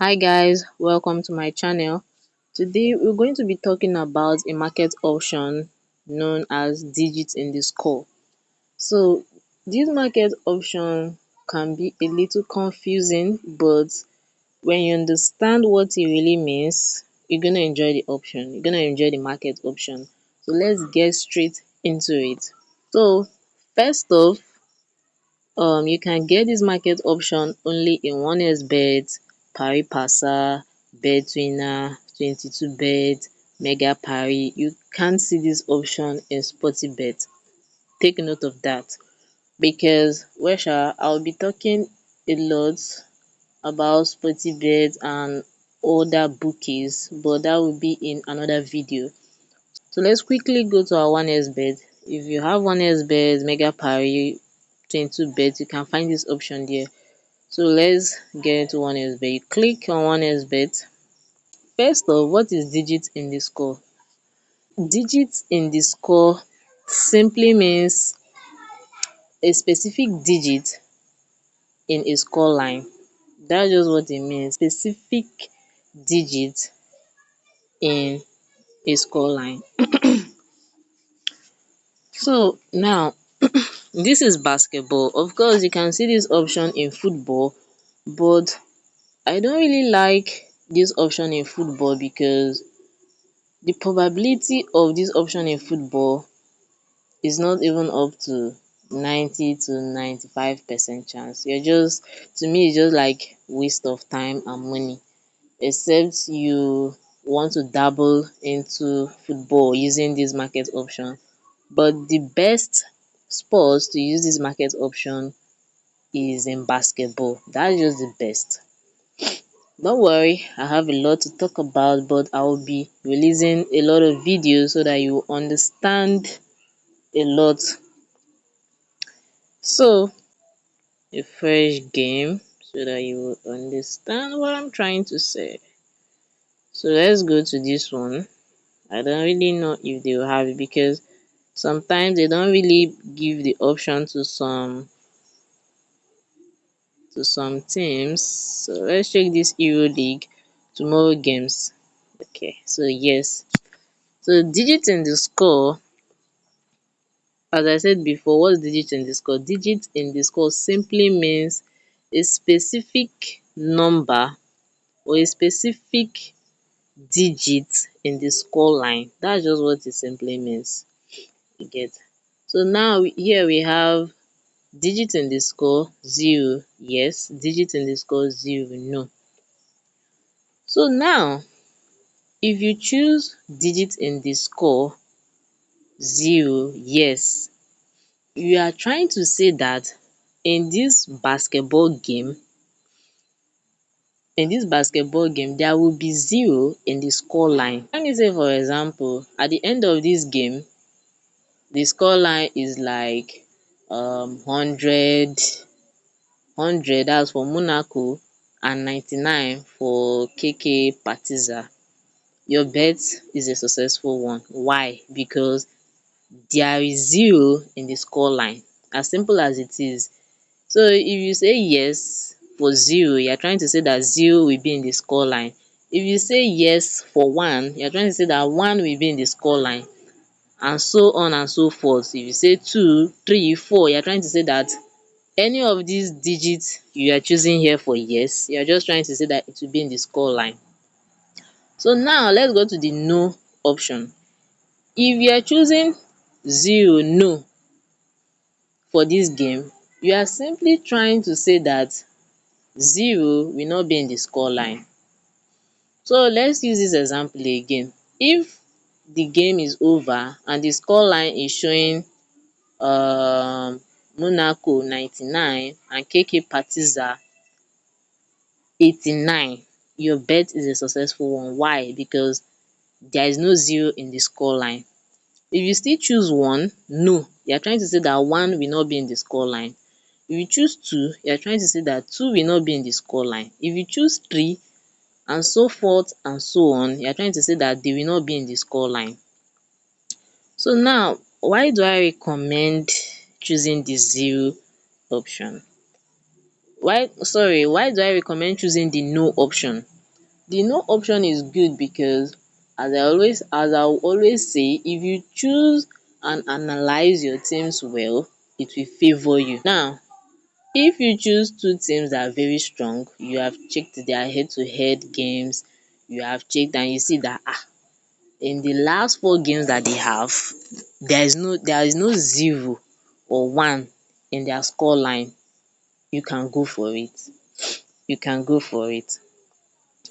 Hi guys, welcome to my channel. Today we're going to be talking about a market option known as digits in the score. So this market option can be a little confusing, but when you understand what it really means, you're gonna enjoy the option. You're gonna enjoy the market option. So let's get straight into it. So first off, you can get this market option only in 1xbet, Paripesa, Betwinner, 22bet, Megapari. You can't see this option in Sportybet. Take note of that because I'll be talking a lot about Sportybet and other bookies, but that will be in another video. So let's quickly go to our 1xbet. If you have 1xbet, Megapari, 22bet, you can find this option there. So let's get into 1xbet. You click on 1xbet. First off, what is digits in the score? Digits in the score simply means a specific digit in a score line. That's just what it means. Specific digit in a score line. So now this is basketball. Of course, you can see this option in football, but I don't really like this option in football because the probability of this option in football is not even up to 90 to 95% chance. To me, it's just like waste of time and money, except you want to dabble into football using this market option. But the best sports to use this market option is in basketball. That's just the best. Don't worry, I have a lot to talk about, but I will be releasing a lot of videos so that you understand a lot. So, a fresh game so that you will understand what I'm trying to say. So let's go to this one. I don't really know if they will have it because sometimes they don't really give the option to some teams. So let's check this Euro League tomorrow games. Okay, so yes. So digits in the score, as I said before, what's digit in the score? Digit in the score simply means a specific number or a specific digit in the score line. That's just what it simply means. You get. So now here we have digit in the score 0, yes. Digit in the score 0, no. So now if you choose digit in the score 0, yes, you are trying to say that in this basketball game there will be 0 in the score line. Let me say for example, at the end of this game the score line is like 100 that's for Monaco and 99 for KK Partiza. Your bet is a successful one. Why? Because there is 0 in the score line. As simple as it is. So if you say yes for 0, you are trying to say that 0 will be in the score line. If you say yes for 1, you are trying to say that 1 will be in the score line, and so on and so forth. If you say 2, 3, 4, you are trying to say that any of these digits you are choosing here for yes, you are just trying to say that it will be in the score line. So now let's go to the no option. If you are choosing 0 no for this game, you are simply trying to say that 0 will not be in the score line. So let's use this example again. If the game is over and the score line is showing Monaco 99 and KK Partiza 89, your bet is a successful one. Why? Because there is no 0 in the score line. If you still choose 1, no, you are trying to say that 1 will not be in the score line. If you choose 2, you are trying to say that 2 will not be in the score line. If you choose 3 and so forth and so on, you are trying to say that they will not be in the score line. So now, why do I recommend choosing the 0 option? why do I recommend choosing the no option? The no option is good because as I will always say, if you choose and analyze your teams well, it will favour you. Now, if you choose two teams that are very strong, you have checked their head to head games, you have checked and you see that in the last four games that they have, there is no zero or one in their score line, you can go for it. You can go for it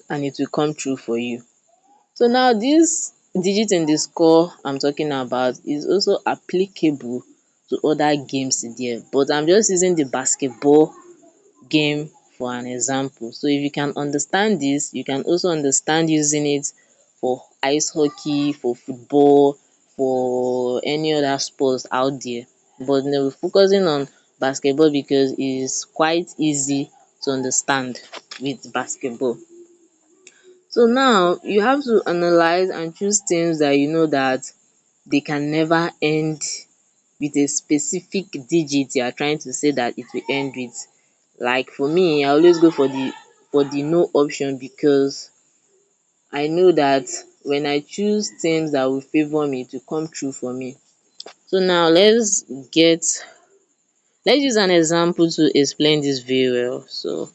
and it will come true for you. So now this digit in the score I'm talking about is also applicable to other games there, but I'm just using the basketball game for an example. So if you can understand this, you can also understand using it for ice hockey, for football, for any other sports out there. But we're focusing on basketball because it is quite easy to understand with basketball. So now you have to analyze and choose things that you know that they can never end with a specific digit you are trying to say that it will end with. Like for me, I always go for the no option because I know that when I choose things that will favour me, it will come true for me. So now let's use an example to explain this very well. So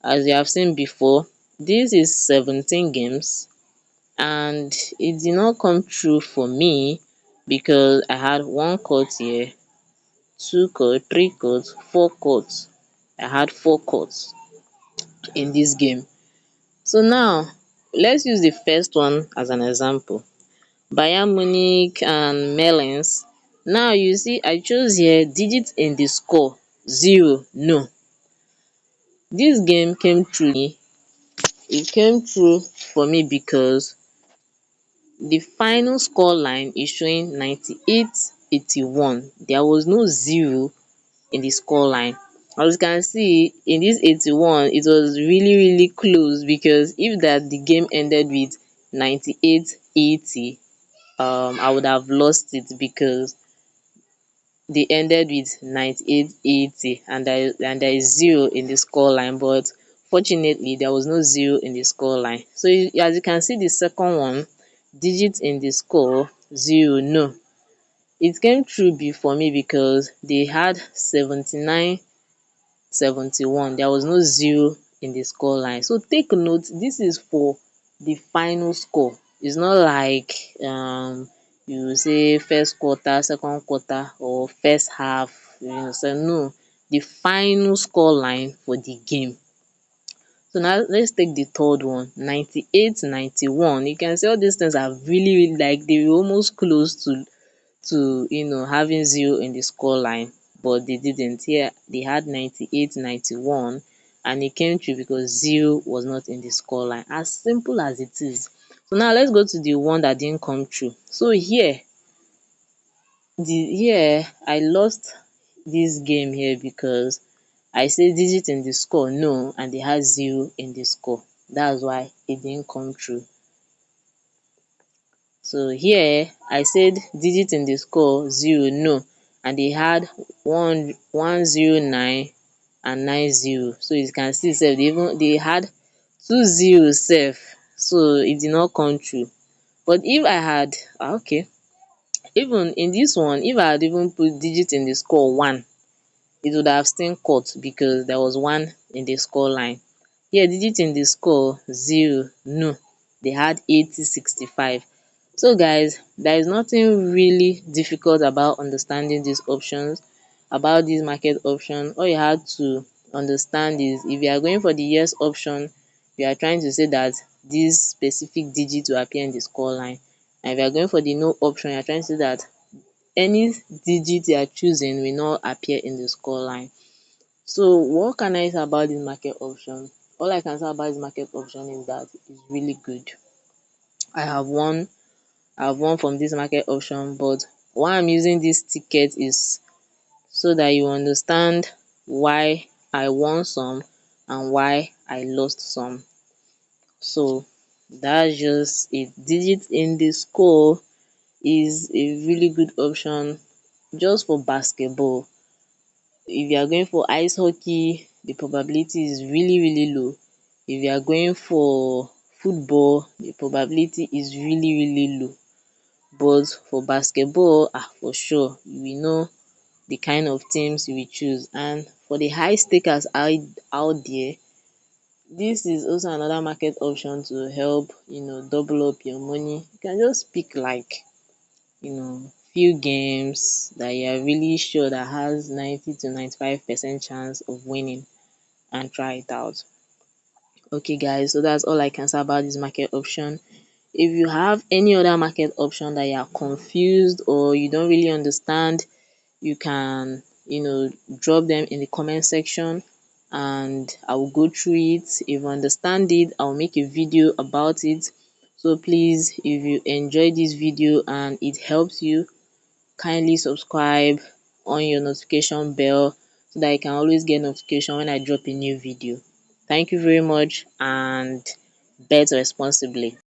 as you have seen before, this is 17 games and it did not come true for me because I had one cut here, two cut, three cut, four cuts. I had four cuts in this game. So now let's use the first one as an example. Bayern Munich and Melons. Now you see I chose here digit in the score zero. No, this game came true. It came true for me because the final score line is showing 98-81. There was no zero in the score line. As you can see in this 81, it was really close because if that the game ended with 98-80, I would have lost it because they ended with 98-80 and there is zero in the score line, but fortunately there was no zero in the score line. So as you can see the second one, digit in the score zero. No, it came true for me because they had 79-71. There was no zero in the score line. So take note, this is for the final score. It's not like you say first quarter, second quarter or first half, so no, the final score line for the game. So now let's take the third one, 98-91. You can see all these things are really like they were almost close to having zero in the score line, but they didn't. Here they had 98-91 and it came true because zero was not in the score line. As simple as it is. So now let's go to the one that didn't come true. So here I lost this game here because I say digit in the score no and they had zero in the score. That's why it didn't come true. So here I said digit in the score zero no and they had 109 and 90. So you can see sef they had two zeros sef, so it did not come true. But if I had okay, even in this one, if I had even put digit in the score one, it would have still cut because there was one in the score line. Here digit in the score zero no, they had 80-65. So guys, there is nothing really difficult about understanding these options, about this market option. All you have to understand is if you are going for the yes option, you are trying to say that this specific digit will appear in the score line. And if you are going for the no option, you are trying to say that any digit you are choosing will not appear in the score line. So what can I say about this market option? All I can say about this market option is that it's really good. I have won from this market option, but why I'm using this ticket is so that you understand why I won some and why I lost some. So that's just it. Digit in the score is a really good option just for basketball. If you are going for ice hockey, the probability is really low. If you are going for football, the probability is really low. But for basketball, for sure you will know the kind of teams you will choose. And for the high stakers out there, this is also another market option to help double up your money. You can just pick like few games that you are really sure that has 90 to 95% chance of winning and try it out. Okay guys, so that's all I can say about this market option. If you have any other market option that you are confused or you don't really understand, you can drop them in the comment section and I will go through it. If you understand it, I'll make a video about it. So please, if you enjoy this video and it helps you, kindly subscribe on your notification bell so that you can always get notification when I drop a new video. Thank you very much and bet responsibly.